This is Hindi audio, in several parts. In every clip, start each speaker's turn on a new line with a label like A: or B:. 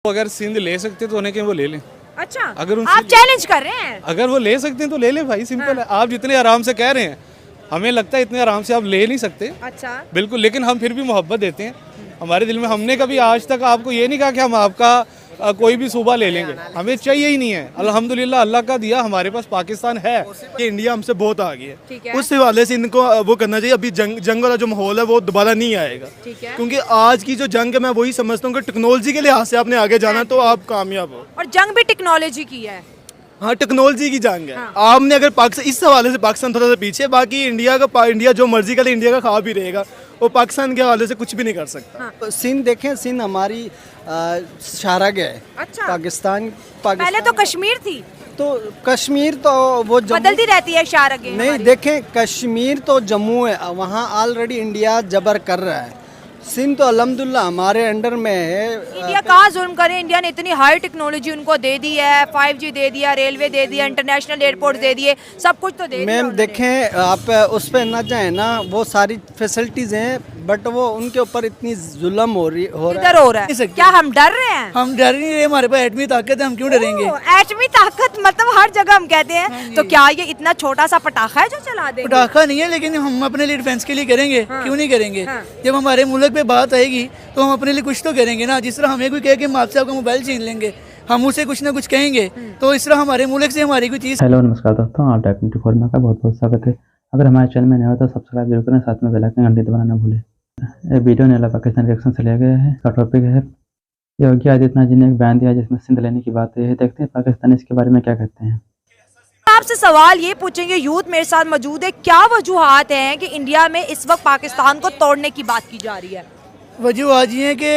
A: अगर सिंध ले सकते तो उन्हें क्यों वो ले लें।
B: अच्छा,
A: अगर
B: आप चैलेंज कर रहे हैं।
A: अगर वो ले सकते हैं तो ले लें भाई, सिंपल है। आप जितने आराम से कह रहे हैं, हमें लगता है इतने आराम से आप ले नहीं सकते।
B: अच्छा,
A: बिल्कुल, लेकिन हम फिर भी मोहब्बत देते हैं हमारे दिल में। हमने कभी आज तक आपको ये नहीं कहा कि हम आपका कोई भी सूबा ले लेंगे, हमें चाहिए ही नहीं है। अल्हम्दुलिल्लाह अल्लाह का दिया, हमारे पास पाकिस्तान है।
C: कि इंडिया हमसे बहुत आगे है,
B: ठीक है।
C: उस हवाले से इनको वो करना चाहिए। अभी जंग वाला जो माहौल है वो दोबारा नहीं आएगा,
B: ठीक है।
C: क्योंकि आज की जो जंग है मैं वही समझता हूँ कि टेक्नोलॉजी के लिहाज से आपने आगे जाना तो आप कामयाब हो।
B: और जंग भी टेक्नोलॉजी की है।
C: हाँ, टेक्नोलॉजी की जंग है। आपने अगर पाकिस्तान इस हवाले से पाकिस्तान थोड़ा सा पीछे, बाकी इंडिया जो मर्जी करे इंडिया का खा भी रहेगा, वो पाकिस्तान के हवाले से कुछ भी नहीं कर सकता।
D: सिंध देखें, सिंध हमारी शाहराग है।
B: अच्छा,
D: पाकिस्तान
B: पहले तो कश्मीर थी,
D: तो कश्मीर तो वो
B: बदलती रहती है शाहरागें
D: नहीं
B: हमारी।
D: देखें, कश्मीर तो जम्मू है, वहाँ ऑलरेडी इंडिया जबर कर रहा है। सिंध तो अल्हम्दुलिल्लाह हमारे अंडर में है।
B: इंडिया कहाँ जुल्म करे, इंडिया ने इतनी हाई टेक्नोलॉजी उनको दे दी है, 5G दे दिया, रेलवे दे दिया, इंटरनेशनल एयरपोर्ट दे दिए, सब कुछ तो दे दिया
D: मैम
B: उन्होंने।
D: देखें, आप उस पर ना चाहें ना, वो सारी फैसिलिटीज हैं, बट वो उनके ऊपर इतनी जुल्म हो रहा
B: इधर हो रहा है। क्या हम डर रहे हैं?
E: हम डर नहीं रहे, हमारे पास एटमी ताकत है, हम क्यों डरेंगे।
B: एटमी ताकत मतलब हर जगह हम कहते हैं, तो क्या ये इतना छोटा सा पटाखा है जो चला दे?
E: पटाखा नहीं है, लेकिन हम अपने लिए डिफेंस के लिए करेंगे। क्यों नहीं करेंगे। जब हमारे मुल्क पे बात आएगी तो हम अपने लिए कुछ तो करेंगे ना। जिस तरह हमें कोई कहे कि हम आपसे आपका मोबाइल छीन लेंगे, हम उसे कुछ ना कुछ कहेंगे, तो इस तरह हमारे मुल्क से हमारी कोई चीज़।
F: हेलो नमस्कार दोस्तों, आप टाइप 24 में का बहुत बहुत स्वागत है। अगर हमारे चैनल में नए हो तो सब्सक्राइब जरूर करें, साथ में बेल आइकन घंटी दबाना ना भूलें। ये वीडियो नेला पाकिस्तान रिएक्शन से लिया गया है। इसका टॉपिक है योगी आदित्यनाथ जी ने एक बयान दिया जिसमें सिंध लेने की बात है। देखते हैं पाकिस्तान इसके बारे में क्या कहते हैं।
B: आपसे सवाल ये पूछेंगे, यूथ मेरे साथ मौजूद है, क्या वजूहात हैं कि इंडिया में इस वक्त पाकिस्तान को तोड़ने की बात की जा रही है?
E: वजूहत ये है कि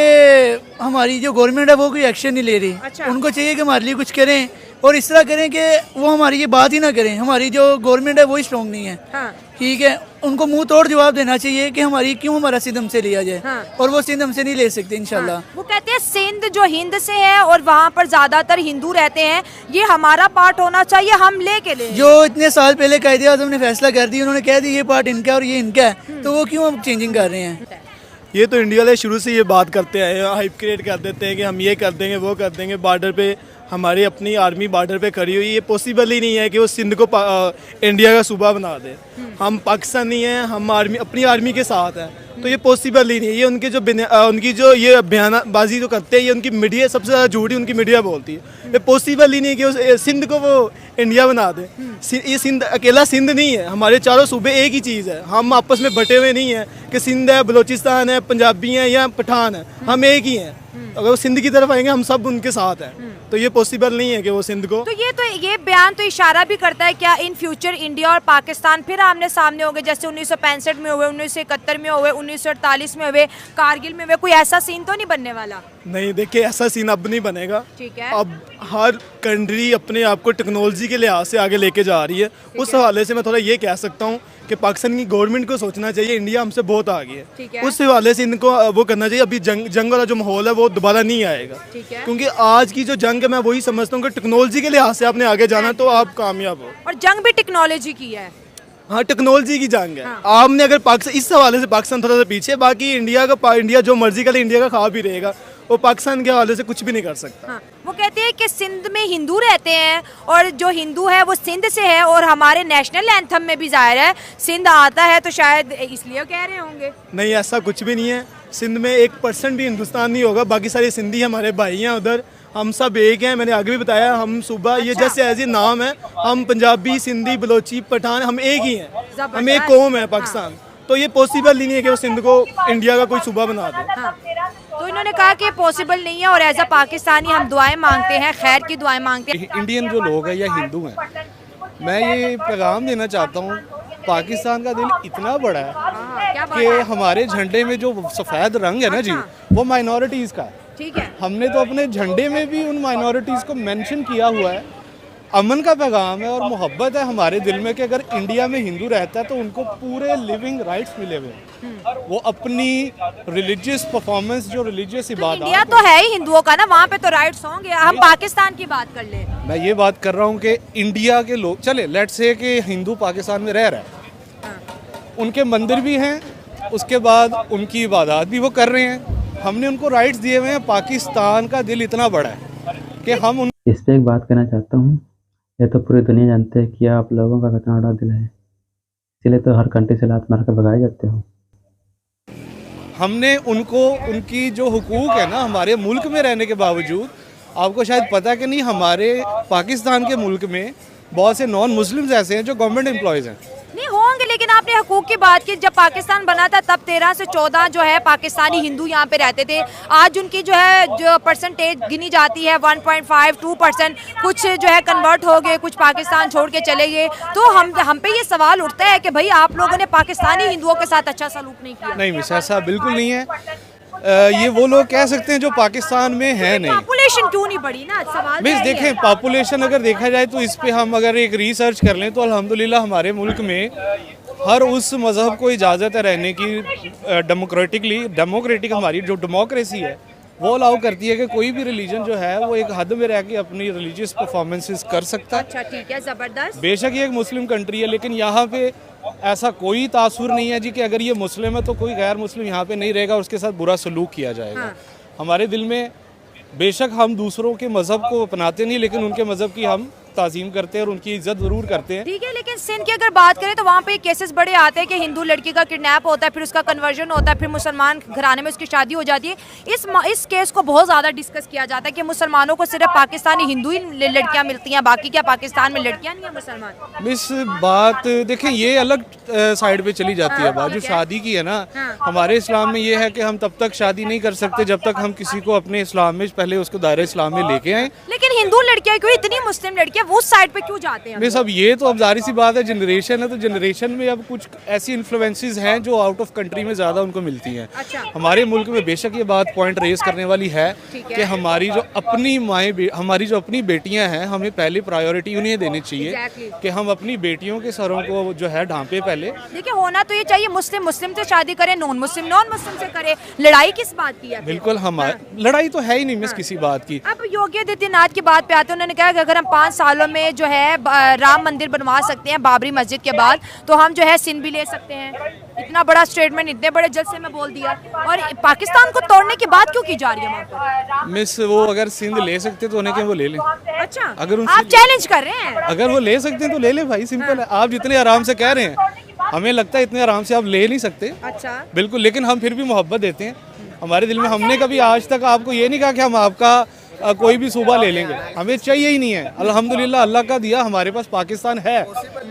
E: हमारी जो गवर्नमेंट है वो कोई एक्शन नहीं ले रही।
B: अच्छा।
E: उनको चाहिए कि हमारे लिए कुछ करें और इस तरह करें कि वो हमारी ये बात ही ना करें। हमारी जो गवर्नमेंट है वो ही स्ट्रॉन्ग नहीं है।
B: हाँ।
E: ठीक है, उनको मुंह तोड़ जवाब देना चाहिए कि हमारी क्यों हमारा सिंध हमसे लिया जाए।
B: हाँ।
E: और वो सिंध हमसे नहीं ले सकते इंशाल्लाह।
B: वो कहते हैं सिंध जो हिंद से है और वहाँ पर ज्यादातर हिंदू रहते हैं, ये हमारा पार्ट होना चाहिए, हम लेके ले।
E: जो इतने साल पहले कायदे आज़म ने फैसला कर दिया, उन्होंने कह दिया ये पार्ट इनका है और ये इनका है, तो वो क्यों अब चेंजिंग कर रहे हैं।
C: ये तो इंडिया वाले शुरू से ये बात करते आए हैं, हाइप क्रिएट कर देते हैं कि हम ये कर देंगे वो कर देंगे। बॉर्डर पे हमारी अपनी आर्मी बॉर्डर पे खड़ी हुई, ये पॉसिबल ही नहीं है कि वो सिंध को इंडिया का सूबा बना दे। हम पाकिस्तानी हैं, हम अपनी आर्मी के साथ हैं, तो ये पॉसिबल ही नहीं है। ये उनकी जो ये बयानबाजी जो करते हैं, ये उनकी मीडिया सबसे ज़्यादा झूठी उनकी मीडिया बोलती है। ये पॉसिबल ही नहीं है कि उस सिंध को वो इंडिया बना दे। ये सिंध अकेला सिंध नहीं है, हमारे चारों सूबे एक ही चीज़ है। हम आपस में बटे हुए नहीं हैं कि सिंध है, बलोचिस्तान है, पंजाबी हैं या पठान है, हम एक ही हैं। अगर वो सिंध की तरफ आएंगे हम सब उनके साथ हैं, तो ये पॉसिबल नहीं है कि वो सिंध को।
B: तो ये बयान तो इशारा भी करता है क्या इन फ्यूचर इंडिया और पाकिस्तान फिर आमने सामने हो गए, जैसे 1965 में हुए, 1971 में हुए, 1948 में हुए, कारगिल में हुए? कोई ऐसा सीन तो नहीं बनने वाला?
C: नहीं, देखिए ऐसा सीन अब नहीं बनेगा।
B: ठीक है।
C: अब हर कंट्री अपने आप को टेक्नोलॉजी के लिहाज से आगे लेके जा रही है। उस हवाले से मैं थोड़ा ये कह सकता हूँ कि पाकिस्तान की गवर्नमेंट को सोचना चाहिए इंडिया हमसे बहुत आगे
B: ठीक
C: है।
B: है।
C: उस हवाले से इनको वो करना चाहिए। अभी जंग वाला जो माहौल है वो दोबारा नहीं आएगा,
B: ठीक है।
C: क्योंकि आज की जो जंग है मैं वही समझता हूँ कि टेक्नोलॉजी के लिहाज से आपने आगे जाना तो आप कामयाब हो।
B: और जंग भी टेक्नोलॉजी की है।
C: हाँ, टेक्नोलॉजी की जंग है। आपने अगर पाकिस्तान इस हवाले से पाकिस्तान थोड़ा सा पीछे, बाकी इंडिया जो मर्जी करे इंडिया का खा भी रहेगा, वो पाकिस्तान के हवाले से कुछ भी नहीं कर सकता।
B: हाँ। वो कहते हैं कि सिंध में हिंदू रहते हैं और जो हिंदू है वो सिंध से है, और हमारे नेशनल एंथम में भी जाहिर है सिंध आता है, तो शायद इसलिए कह रहे होंगे।
C: नहीं, ऐसा कुछ भी नहीं है। सिंध में 1% भी हिंदुस्तान नहीं होगा, बाकी सारे सिंधी हमारे भाई हैं उधर, हम सब एक हैं। मैंने आगे भी बताया, हम सुबह ये जैसे ऐसे नाम है, हम पंजाबी, सिंधी, बलोची, पठान, हम एक ही हैं, हम एक कौम है पाकिस्तान। तो ये पॉसिबल ही नहीं है कि वो सिंध को इंडिया का कोई सूबा बना दे।
B: हाँ। तो इन्होंने कहा कि पॉसिबल नहीं है, और एज अ पाकिस्तानी हम दुआएं मांगते हैं, खैर की दुआएं मांगते हैं।
A: इंडियन जो लोग हैं या हिंदू हैं, मैं ये पैगाम देना चाहता हूँ, पाकिस्तान का दिल इतना बड़ा है
B: क्या बात
A: कि
B: है?
A: हमारे झंडे में जो सफ़ेद रंग है ना जी, वो माइनॉरिटीज़ का है।
B: ठीक है।
A: हमने तो अपने झंडे में भी उन माइनॉरिटीज़ को मेंशन किया हुआ है। अमन का पैगाम है और मोहब्बत है हमारे दिल में कि अगर इंडिया में हिंदू रहता है तो उनको पूरे लिविंग राइट्स मिले हुए हैं। वो अपनी रिलीजियस परफॉर्मेंस, जो रिलीजियस इबादत,
B: इंडिया तो है ही हिंदुओं का ना, वहाँ पे तो राइट्स होंगे। हम पाकिस्तान की बात कर ले।
A: मैं ये बात कर रहा हूँ कि इंडिया के लोग, चले लेट्स से कि हिंदू पाकिस्तान में रह रहा है, उनके मंदिर भी हैं, उसके बाद उनकी इबादत भी वो कर रहे हैं, हमने उनको राइट्स दिए हुए हैं। पाकिस्तान का दिल इतना बड़ा है कि हम उन
F: इस पर एक बात कहना चाहता हूँ, ये तो पूरी दुनिया जानते है कि आप लोगों का कितना बड़ा दिल है, इसलिए तो हर कंट्री से लात मार कर भगाए जाते हो।
A: हमने उनको उनकी जो हुकूक है ना हमारे मुल्क में रहने के बावजूद, आपको शायद पता है कि नहीं, हमारे पाकिस्तान के मुल्क में बहुत से नॉन मुस्लिम्स ऐसे हैं जो गवर्नमेंट एम्प्लॉयज़ हैं।
B: नहीं होंगे, लेकिन आपने हकूक की बात की। जब पाकिस्तान बना था तब 13 से 14 जो है पाकिस्तानी हिंदू यहाँ पे रहते थे। आज उनकी जो परसेंटेज गिनी जाती है 1.5-2%, कुछ जो है कन्वर्ट हो गए, कुछ पाकिस्तान छोड़ के चले गए। तो हम पे ये सवाल उठता है कि भाई आप लोगों ने पाकिस्तानी हिंदुओं के साथ अच्छा सलूक नहीं किया।
A: नहीं मिस, ऐसा बिल्कुल नहीं है। ये वो लोग कह सकते हैं जो पाकिस्तान में है नहीं।
B: पॉपुलेशन क्यों नहीं बढ़ी ना, सवाल
A: मिस देखें, पॉपुलेशन अगर देखा जाए तो इस पे हम अगर एक रिसर्च कर लें तो अल्हम्दुलिल्लाह हमारे मुल्क में हर उस मज़हब को इजाज़त है रहने की। डेमोक्रेटिक हमारी जो डेमोक्रेसी है वो अलाउ करती है कि कोई भी रिलीजन जो है वो एक हद में रह के अपनी रिलीजियस परफॉर्मेंसेस कर सकता है।
B: अच्छा ठीक है, जबरदस्त।
A: बेशक ये एक मुस्लिम कंट्री है, लेकिन यहाँ पे ऐसा कोई तासुर नहीं है जी कि अगर ये मुस्लिम है तो कोई गैर मुस्लिम यहाँ पे नहीं रहेगा, उसके साथ बुरा सलूक किया जाएगा।
B: हाँ।
A: हमारे दिल में बेशक हम दूसरों के मज़हब को अपनाते नहीं, लेकिन उनके मज़हब की हम ताज़ीम करते हैं और उनकी इज्जत ज़रूर करते हैं।
B: ठीक है, लेकिन सिंध की अगर बात करें तो वहाँ पे केसेस बड़े आते हैं कि हिंदू लड़की का किडनैप होता है, फिर उसका कन्वर्जन होता है, फिर मुसलमान घराने में उसकी शादी हो जाती है। इस केस को बहुत ज़्यादा डिस्कस किया जाता है कि मुसलमानों को सिर्फ पाकिस्तानी हिंदू ही लड़कियाँ मिलती हैं, बाकी क्या पाकिस्तान में लड़कियाँ नहीं है मुसलमान?
A: इस बात देखें, ये अलग साइड पे चली जाती है बात। जो शादी की है ना, हमारे इस्लाम में ये है कि हम तब तक शादी नहीं कर सकते जब तक हम किसी को अपने इस्लाम में पहले उसको दायरे इस्लाम में लेके आए।
B: लेकिन हिंदू लड़कियाँ क्यों, इतनी मुस्लिम लड़कियाँ वो साइड पे क्यों जाते हैं?
A: मिस अब ये तो अब जाहिर सी बात है, जनरेशन है तो जनरेशन में अब कुछ ऐसी इन्फ्लुएंसेस हैं जो आउट ऑफ कंट्री में ज़्यादा उनको मिलती हैं।
B: अच्छा।
A: हमारे मुल्क में बेशक ये बात पॉइंट रेज करने वाली है कि हमारी जो अपनी हमारी जो अपनी बेटियां हैं, हमें पहले प्रायोरिटी उन्हें देनी चाहिए कि हम अपनी बेटियों के सरों को जो है ढांपे पहले।
B: देखिए होना तो ये चाहिए, मुस्लिम मुस्लिम से शादी करे, नॉन मुस्लिम से करे। लड़ाई किस बात की है?
A: बिल्कुल हमारी लड़ाई तो है ही नहीं मिस किसी बात की।
B: अब योगी आदित्यनाथ की बात पे आते हैं, उन्होंने कहा कि अगर हम 5 सालों में जो है राम मंदिर बनवा सकते हैं बाबरी मस्जिद के बाद, तो हम जो है सिंध भी ले सकते हैं। इतना बड़ा स्टेटमेंट इतने बड़े जलसे में बोल दिया, और पाकिस्तान को तोड़ने की बात क्यों की जा रही है वहाँ पर?
A: मिस वो अगर सिंध ले सकते तो उन्हें वो ले लें।
B: अच्छा,
A: अगर
B: आप चैलेंज कर रहे हैं?
A: अगर वो ले सकते हैं तो ले लें भाई, सिंपल है। आप जितने आराम से कह रहे हैं, हमें लगता है इतने आराम से आप ले नहीं सकते।
B: अच्छा,
A: बिल्कुल, लेकिन हम फिर भी मोहब्बत देते हैं हमारे दिल में। हमने कभी आज तक आपको ये नहीं कहा कि हम आपका कोई भी सूबा ले लेंगे, हमें चाहिए ही नहीं है। अल्हम्दुलिल्लाह अल्लाह का दिया हमारे पास पाकिस्तान है,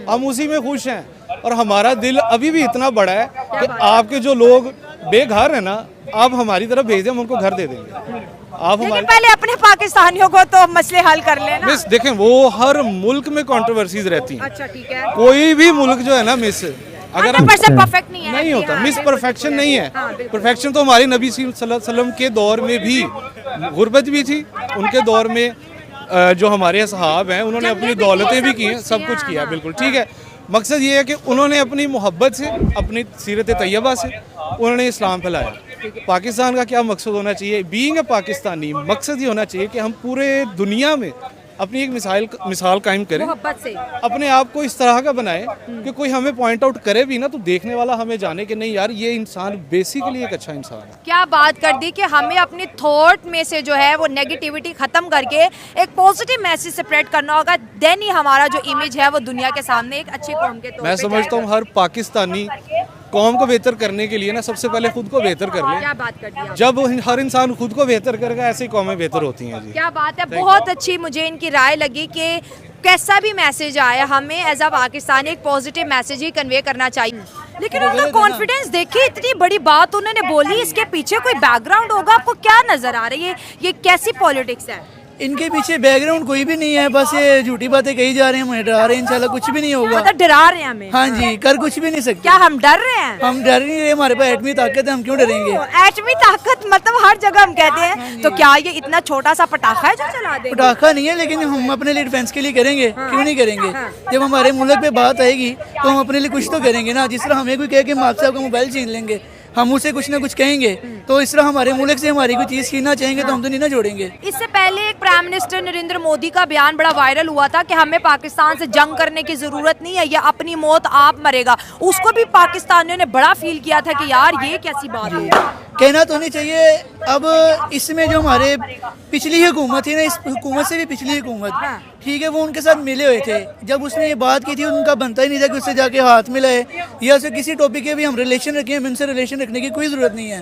A: हम उसी में खुश हैं। और हमारा दिल अभी भी इतना बड़ा है कि आपके जो लोग बेघर हैं ना, आप हमारी तरफ भेज दें, हम उनको घर दे देंगे। आप हमारे
B: पहले अपने पाकिस्तानियों को तो मसले हल कर लेना।
A: मिस देखें, वो हर मुल्क में कंट्रोवर्सीज रहती हैं।
B: अच्छा ठीक है,
A: कोई भी मुल्क जो है ना मिस, अगर हम
B: परफेक्ट नहीं
A: होता मिस, परफेक्शन नहीं है। परफेक्शन तो हमारे नबी सल्लल्लाहु अलैहि वसल्लम के दौर में भी गुर्बत भी थी, उनके दौर में जो हमारे सहाब हैं उन्होंने अपनी दौलतें भी की हैं, सब कुछ किया। बिल्कुल ठीक है, मकसद ये है कि उन्होंने अपनी मोहब्बत से, अपनी सीरत तैयबा से उन्होंने इस्लाम फैलाया। पाकिस्तान का क्या मकसद होना चाहिए? बीइंग ए पाकिस्तानी, मकसद ये होना चाहिए कि हम पूरे दुनिया में अपनी एक मिसाल कायम करें,
B: मोहब्बत से
A: अपने आप को इस तरह का बनाए कि कोई हमें पॉइंट आउट करे भी ना तो देखने वाला हमें जाने कि नहीं यार ये इंसान बेसिकली एक अच्छा इंसान है।
B: क्या बात कर दी कि हमें अपनी थॉट में से जो है वो नेगेटिविटी खत्म करके एक पॉजिटिव मैसेज स्प्रेड करना होगा, देन ही हमारा जो इमेज है वो दुनिया के सामने एक अच्छी कौम के तौर
A: मैं
B: पे
A: समझता हूँ हर पाकिस्तानी कौम को बेहतर करने के लिए ना सबसे पहले खुद को बेहतर कर ले।
B: क्या बात कर दी आपने?
A: जब हर इंसान खुद को बेहतर करेगा ऐसी कौमें बेहतर होती हैं जी।
B: क्या बात है, बहुत अच्छी मुझे इनकी राय लगी कि कैसा भी मैसेज आया हमें एज अ पाकिस्तानी एक पॉजिटिव मैसेज ही कन्वे करना चाहिए। लेकिन उनका कॉन्फिडेंस देखिए, इतनी बड़ी बात उन्होंने बोली, इसके पीछे कोई बैकग्राउंड होगा, आपको क्या नजर आ रही है? ये कैसी पॉलिटिक्स है?
E: इनके पीछे बैकग्राउंड कोई भी नहीं है, बस ये झूठी बातें कही जा रहे हैं, हमें डरा रहे हैं। इंशाल्लाह कुछ भी नहीं होगा।
B: मतलब डरा रहे हैं हमें?
E: हाँ जी, कर कुछ भी नहीं सकते।
B: क्या हम डर रहे हैं?
E: हम डर नहीं रहे, हमारे पास एटमी ताकत है, हम क्यों डरेंगे?
B: एटमी ताकत मतलब हर जगह हम कहते हैं, तो क्या ये इतना छोटा सा पटाखा है जो चला देंगे?
E: पटाखा नहीं है, लेकिन हम अपने लिए डिफेंस के लिए करेंगे। क्यों नहीं करेंगे? जब हमारे मुल्क पे बात आएगी तो हम अपने लिए कुछ तो करेंगे ना। जिस तरह हमें कोई कहे कि हम आपसे आपका मोबाइल छीन लेंगे, हम उसे कुछ ना कुछ कहेंगे, तो इस तरह हमारे मुल्क से हमारी कोई चीज़ छीनना चाहेंगे तो हम तो नहीं ना जोड़ेंगे।
B: इससे पहले एक प्राइम मिनिस्टर नरेंद्र मोदी का बयान बड़ा वायरल हुआ था कि हमें पाकिस्तान से जंग करने की जरूरत नहीं है, ये अपनी मौत आप मरेगा। उसको भी पाकिस्तानियों ने बड़ा फील किया था कि यार ये कैसी बात है।
E: कहना तो नहीं चाहिए। अब इसमें जो हमारे पिछली हुकूमत थी ना, इस हुकूमत से भी पिछली हुकूमत, ठीक है, वो उनके साथ मिले हुए थे। जब उसने ये बात की थी उनका बनता ही नहीं था कि उससे जाके हाथ मिलाए या उससे किसी टॉपिक के भी हम रिलेशन रखें। हम इनसे रिलेशन रखने की कोई ज़रूरत नहीं है,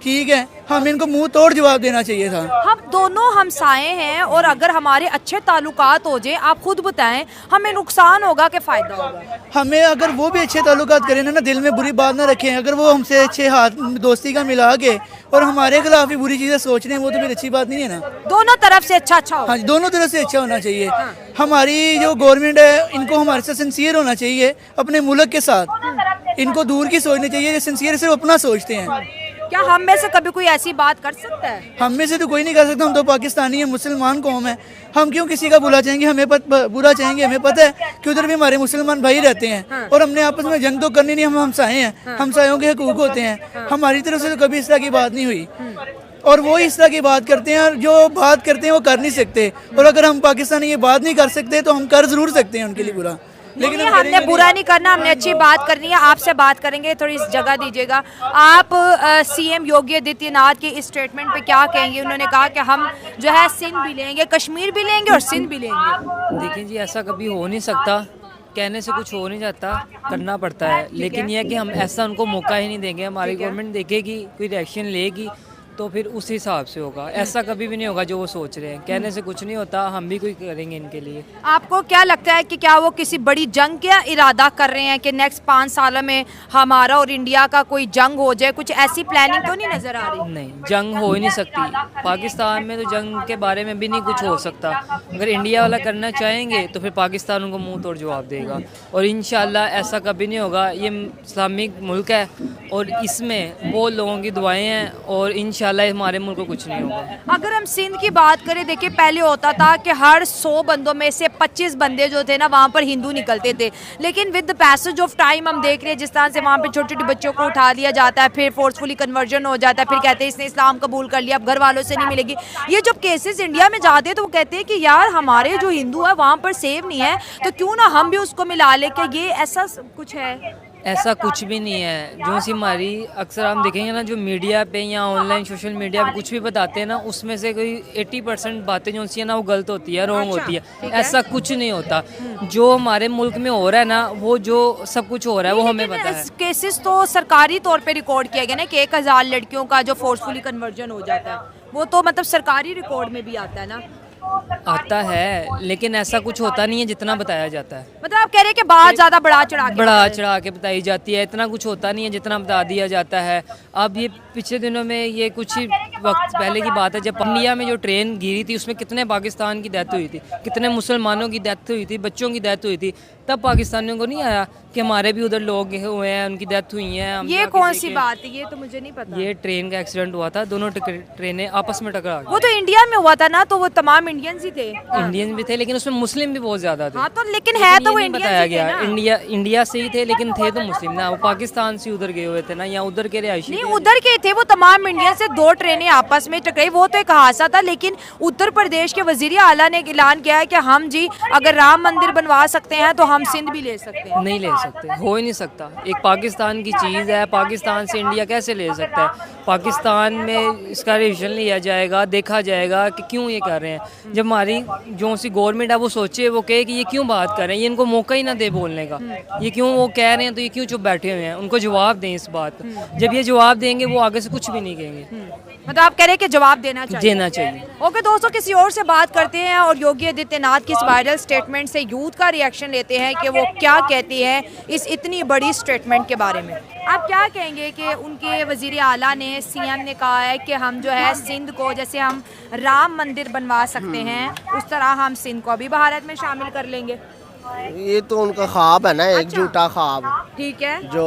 E: ठीक है। हम इनको मुंह तोड़ जवाब देना चाहिए था।
B: हम दोनों हमसाए हैं और अगर हमारे अच्छे ताल्लुकात हो जाए, आप खुद बताएं, हमें नुकसान होगा कि फ़ायदा होगा?
E: हमें अगर वो भी अच्छे ताल्लुकात करें ना, दिल में बुरी बात ना रखें, अगर वो हमसे अच्छे हाथ दोस्ती का मिला के और हमारे खिलाफ ही बुरी चीज़ें सोच रहे हैं, वो तो फिर अच्छी बात नहीं है ना।
B: दोनों तरफ से अच्छा हो।
E: हाँ, दोनों तरफ से अच्छा होना चाहिए। हमारी जो गवर्नमेंट है इनको हमारे साथ सिंसियर होना चाहिए अपने मुल्क के साथ। इनको दूर की सोचनी चाहिए, सिंसियर सिर्फ अपना सोचते हैं।
B: क्या हम में से कभी कोई ऐसी बात कर सकता है?
E: हम में से तो कोई नहीं कर सकता। हम तो पाकिस्तानी हैं, मुसलमान कौम है। हम क्यों किसी का बुरा चाहेंगे? बुरा चाहेंगे? हमें पता है कि उधर भी हमारे मुसलमान भाई रहते हैं और हमने आपस में जंग तो करनी नहीं। हम हमसाए हैं, हमसायों के हकूक होते हैं। हमारी तरफ से तो कभी इस तरह की बात नहीं हुई और वो इस तरह की बात करते हैं और जो बात करते हैं वो कर नहीं सकते। और अगर हम पाकिस्तानी ये बात नहीं कर सकते तो हम कर जरूर सकते हैं उनके लिए बुरा, लेकिन
B: हमने बुरा नहीं करना, हमने अच्छी बात करनी है। आपसे बात करेंगे, थोड़ी जगह दीजिएगा। आप सीएम योगी आदित्यनाथ के इस स्टेटमेंट पे क्या कहेंगे? उन्होंने कहा कि हम जो है सिंध भी लेंगे, कश्मीर भी लेंगे और सिंध भी लेंगे।
G: देखिए जी, ऐसा कभी हो नहीं सकता। कहने से कुछ हो नहीं जाता, करना पड़ता है। लेकिन यह कि हम ऐसा उनको मौका ही नहीं देंगे। हमारी गवर्नमेंट देखेगी, कोई रिएक्शन लेगी तो फिर उस हिसाब से होगा। ऐसा कभी भी नहीं होगा जो वो सोच रहे हैं। कहने से कुछ नहीं होता, हम भी कोई करेंगे इनके लिए।
B: आपको क्या लगता है कि क्या वो किसी बड़ी जंग का इरादा कर रहे हैं कि नेक्स्ट 5 सालों में हमारा और इंडिया का कोई जंग हो जाए? कुछ ऐसी प्लानिंग तो नहीं नजर आ रही?
G: नहीं, जंग हो ही नहीं सकती। पाकिस्तान में तो जंग के बारे में भी नहीं कुछ हो सकता। अगर इंडिया वाला करना चाहेंगे तो फिर पाकिस्तान उनको मुंह तोड़ जवाब देगा और इंशाल्लाह ऐसा कभी नहीं होगा। ये इस्लामिक मुल्क है और इसमें बहुत लोगों की दुआएं हैं और इंशाल्लाह हमारे मुल्क को कुछ नहीं होगा।
B: अगर हम सिंध की बात करें, देखिए पहले होता था कि हर 100 बंदों में से 25 बंदे जो थे ना वहाँ पर हिंदू निकलते थे। लेकिन with the passage of time हम देख रहे हैं जिस तरह से वहाँ पे छोटे छोटे बच्चों को उठा लिया जाता है, फिर फोर्सफुली कन्वर्जन हो जाता है, फिर कहते हैं इसने इस्लाम कबूल कर लिया, अब घर वालों से नहीं मिलेगी। ये जब केसेस इंडिया में जाते हैं तो वो कहते हैं कि यार हमारे जो हिंदू है वहाँ पर सेव नहीं है, तो क्यों ना हम भी उसको मिला ले। क्या ये ऐसा कुछ है?
G: ऐसा कुछ भी नहीं है। जो सी हमारी अक्सर हम देखेंगे ना, जो मीडिया पे या ऑनलाइन सोशल मीडिया पे कुछ भी बताते हैं ना, उसमें से कोई 80% बातें जो सी है ना वो गलत होती है, रॉन्ग होती है। ऐसा कुछ नहीं होता। जो हमारे मुल्क में हो रहा है ना, वो जो सब कुछ हो रहा है वो हमें पता है।
B: केसेस तो सरकारी तौर पे रिकॉर्ड किया गया ना कि 1000 लड़कियों का जो फोर्सफुली कन्वर्जन हो जाता है, वो तो मतलब सरकारी रिकॉर्ड में भी आता है ना?
G: आता है, लेकिन ऐसा कुछ होता नहीं है जितना बताया जाता है।
B: मतलब आप कह रहे हैं कि बात ज्यादा बढ़ा चढ़ा के
G: बताई जाती है। इतना कुछ होता नहीं है जितना बता दिया जाता है। अब ये पिछले दिनों में ये कुछ ही वक्त पहले की बात है, जब इंडिया में जो ट्रेन गिरी थी उसमें कितने पाकिस्तान की डेथ हुई थी, कितने मुसलमानों की डेथ हुई थी, बच्चों की डेथ हुई थी। तब पाकिस्तानियों को नहीं आया कि हमारे भी उधर लोग हुए हैं, उनकी डेथ हुई है।
B: ये कौन सी बात है? ये तो मुझे नहीं पता।
G: ये ट्रेन का एक्सीडेंट हुआ था, दोनों ट्रेनें आपस में टकरा गई।
B: वो तो इंडिया में हुआ था ना, तो वो तमाम इंडियंस ही थे।
G: इंडियन भी थे लेकिन उसमें मुस्लिम भी बहुत ज्यादा थे।
B: हाँ तो लेकिन है तो वो
G: बताया गया इंडिया से ही थे लेकिन थे तो मुस्लिम ना। वो पाकिस्तान से उधर गए हुए थे ना, या उधर के रिहायशी
B: नहीं, उधर के थे वो तमाम इंडियन से। 2 ट्रेनें आपस में टकराई, वो तो एक हादसा था। लेकिन उत्तर प्रदेश के वजीर आला ने ऐलान किया है कि हम जी अगर राम मंदिर बनवा सकते हैं तो हम सिंध भी ले सकते हैं।
G: नहीं ले सकते, हो ही नहीं सकता। एक पाकिस्तान की चीज़ है, पाकिस्तान से इंडिया कैसे ले सकता है? पाकिस्तान में इसका रिविजन लिया जाएगा, देखा जाएगा कि क्यों ये कर रहे हैं। जब हमारी जो सी गवर्नमेंट है वो सोचे, वो कहे कि ये क्यों बात कर रहे हैं, ये इनको मौका ही ना दे बोलने का। ये क्यों वो कह रहे हैं तो ये क्यों चुप बैठे हुए हैं? उनको जवाब दें इस बात। जब ये जवाब देंगे वो आगे से कुछ भी नहीं कहेंगे।
B: मतलब आप कह रहे हैं कि जवाब देना चाहिए। ओके दोस्तों, किसी और से बात करते हैं और योगी आदित्यनाथ की इस वायरल स्टेटमेंट से यूथ का रिएक्शन लेते हैं कि वो क्या कहती है इस इतनी बड़ी स्टेटमेंट के बारे में। आप क्या कहेंगे कि उनके वजीर आला ने, सीएम ने कहा है कि हम जो है सिंध को जैसे हम राम मंदिर बनवा सकते हैं उस तरह हम सिंध को भी भारत में शामिल कर लेंगे?
H: ये तो उनका ख्वाब है ना, एक झूठा ख्वाब।
B: ठीक है,
H: जो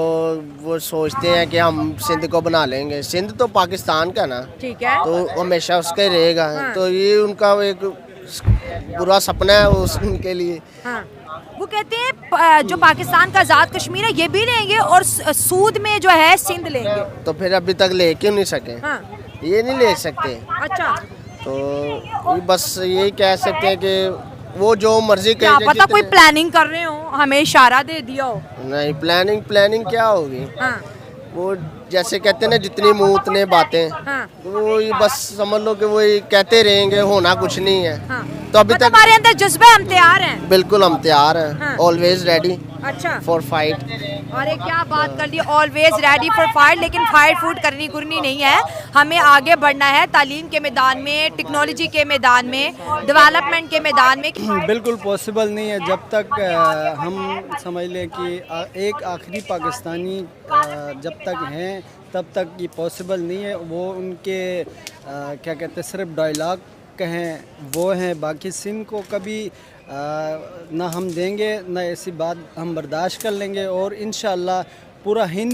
H: वो सोचते हैं कि हम सिंध को बना लेंगे। सिंध तो पाकिस्तान का ना,
B: ठीक है,
H: तो हमेशा उसका ही रहेगा।
B: हाँ।
H: तो ये उनका एक बुरा सपना है उनके लिए।
B: हाँ। वो कहते हैं जो पाकिस्तान का आज़ाद कश्मीर है ये भी लेंगे और सूद में जो है सिंध लेंगे।
H: तो फिर अभी तक ले क्यों नहीं सके?
B: हाँ।
H: ये नहीं ले सकते।
B: अच्छा,
H: तो बस यही कह सकते हैं कि वो जो मर्जी
B: क्या पता कोई प्लानिंग कर रहे हो, हमें इशारा दे दिया हो।
H: नहीं, प्लानिंग क्या होगी?
B: हाँ।
H: वो जैसे कहते हैं ना, जितनी मुंह उतने बातें।
B: हाँ।
H: वो ही बस समझ लो कि वो ही कहते रहेंगे, होना कुछ नहीं है।
B: हाँ।
H: तो अभी तक
B: हमारे अंदर जज्बा, हम तैयार हैं।
H: बिल्कुल हम तैयार हैं,
B: हाँ।
H: ऑलवेज रेडी
B: अच्छा,
H: फॉर फाइट।
B: अरे क्या बात कर दी, ऑलवेज रेडी फॉर फाइट। लेकिन फाइट फूट करनी कुरनी नहीं है, हमें आगे बढ़ना है तालीम के मैदान में, टेक्नोलॉजी के मैदान में, डेवलपमेंट के मैदान में।
D: बिल्कुल पॉसिबल नहीं है जब तक हम समझ लें कि एक आखिरी पाकिस्तानी जब तक हैं तब तक ये पॉसिबल नहीं है। वो उनके क्या कहते हैं, सिर्फ डायलॉग कहें वो हैं, बाकी सिंध को कभी ना हम देंगे ना ऐसी बात हम बर्दाश्त कर लेंगे। और इंशाल्लाह पूरा हिंद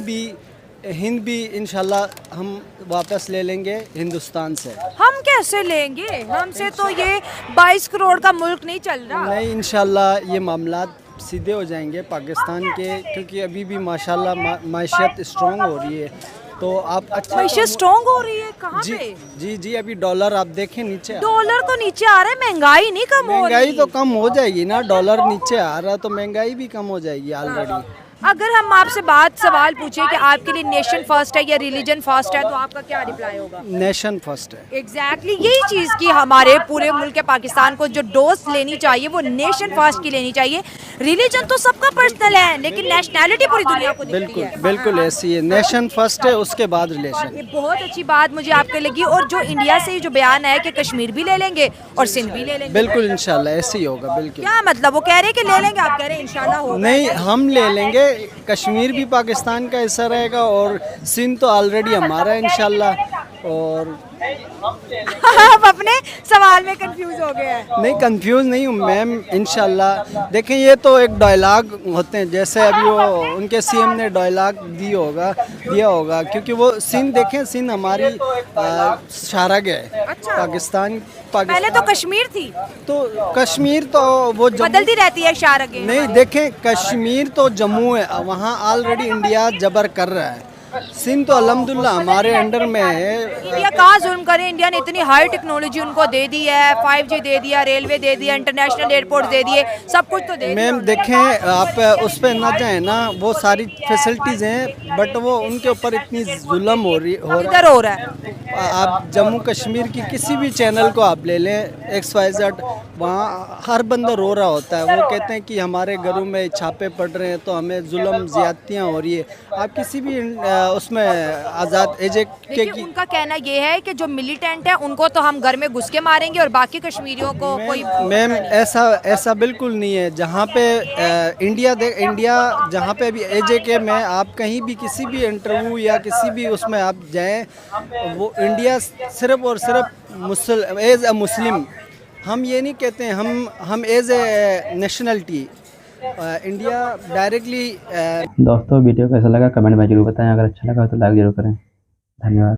D: भी इंशाल्लाह हम वापस ले लेंगे हिंदुस्तान से।
B: हम कैसे लेंगे, हमसे तो ये 22 करोड़ का मुल्क नहीं चल रहा।
D: नहीं, इंशाल्लाह ये मामलात सीधे हो जाएंगे पाकिस्तान के, क्योंकि अभी भी माशाल्लाह माशियत स्ट्रॉन्ग हो रही है। तो आप अच्छा
B: माशियत स्ट्रॉन्ग हो रही है कहाँ
D: जी
B: पे?
D: जी अभी डॉलर आप देखें नीचे
B: डॉलर तो नीचे आ रहा है, महंगाई नहीं कम हो रही।
D: महंगाई तो कम हो जाएगी ना, डॉलर नीचे आ रहा तो महंगाई भी कम हो जाएगी ऑलरेडी।
B: अगर हम आपसे सवाल पूछे कि आपके लिए नेशन फर्स्ट है या रिलीजन फर्स्ट है, तो आपका क्या रिप्लाई होगा?
D: नेशन फर्स्ट है।
B: एग्जैक्टली यही चीज़ की हमारे पूरे मुल्क के पाकिस्तान को जो डोज लेनी चाहिए वो नेशन फर्स्ट की लेनी चाहिए। रिलीजन तो सबका पर्सनल है, लेकिन नेशनैलिटी पूरी दुनिया को दिखती है।
D: बिल्कुल ऐसी है, नेशन फर्स्ट है, उसके बाद रिलेशन।
B: ये बहुत अच्छी बात मुझे आपके लगी। और जो इंडिया से जो बयान है कि कश्मीर भी ले लेंगे और सिंध भी ले लेंगे,
D: बिल्कुल इंशाल्लाह ऐसे ही होगा। बिल्कुल।
B: क्या मतलब, वो कह रहे हैं कि ले लेंगे, आप कह रहे हैं इंशाल्लाह होगा?
D: नहीं, हम ले लेंगे, कश्मीर भी पाकिस्तान का हिस्सा रहेगा और सिंध तो ऑलरेडी हमारा है इंशाल्लाह। और
B: आप अपने सवाल में कंफ्यूज हो गए हैं।
D: नहीं, कंफ्यूज नहीं हूँ मैम, इंशाल्लाह। देखें, ये तो एक डायलॉग होते हैं, जैसे अभी वो उनके सीएम ने डायलॉग दिया होगा, क्योंकि वो सिंध देखें, सिंध हमारी शारग है।
B: अच्छा।
D: पाकिस्तान
B: पहले तो कश्मीर थी,
D: तो कश्मीर तो वो
B: बदलती रहती है शारग।
D: नहीं, देखें, कश्मीर तो जम्मू है, वहाँ ऑलरेडी इंडिया जबर कर रहा है। सिंध तो अल्हम्दुलिल्लाह हमारे अंडर में है।
B: इंडिया कहाँ जुल्म करे, इंडिया ने इतनी हाई टेक्नोलॉजी उनको दे दी है, 5G दे दिया, रेलवे दे दिया, इंटरनेशनल एयरपोर्ट दे दिए, सब कुछ तो दे दिया।
D: मैम देखें, आप उस पर ना जाए ना, वो सारी फैसिलिटीज़ हैं, बट वो उनके ऊपर इतनी जुल्म हो रहा है। आप जम्मू कश्मीर की किसी भी चैनल को आप ले लें, XYZ, वहाँ हर बंदा रो रहा होता है। वो कहते हैं कि हमारे घरों में छापे पड़ रहे हैं, तो हमें जुल्म ज़्यादतियाँ हो रही है। आप किसी भी उसमें आज़ाद एजे के की
B: उनका कहना ये है कि जो मिलिटेंट है उनको तो हम घर में घुस के मारेंगे और बाकी कश्मीरियों को कोई।
D: मैम ऐसा बिल्कुल नहीं है। जहाँ पे इंडिया जहाँ पे भी AJK में आप कहीं भी किसी भी इंटरव्यू या किसी भी उसमें आप जाएं, वो इंडिया सिर्फ और सिर्फ एज अ मुस्लिम, हम ये नहीं कहते हैं, हम as a nationality India directly.
F: दोस्तों वीडियो कैसा लगा कमेंट में जरूर बताएं, अगर अच्छा लगा तो लाइक जरूर करें। धन्यवाद।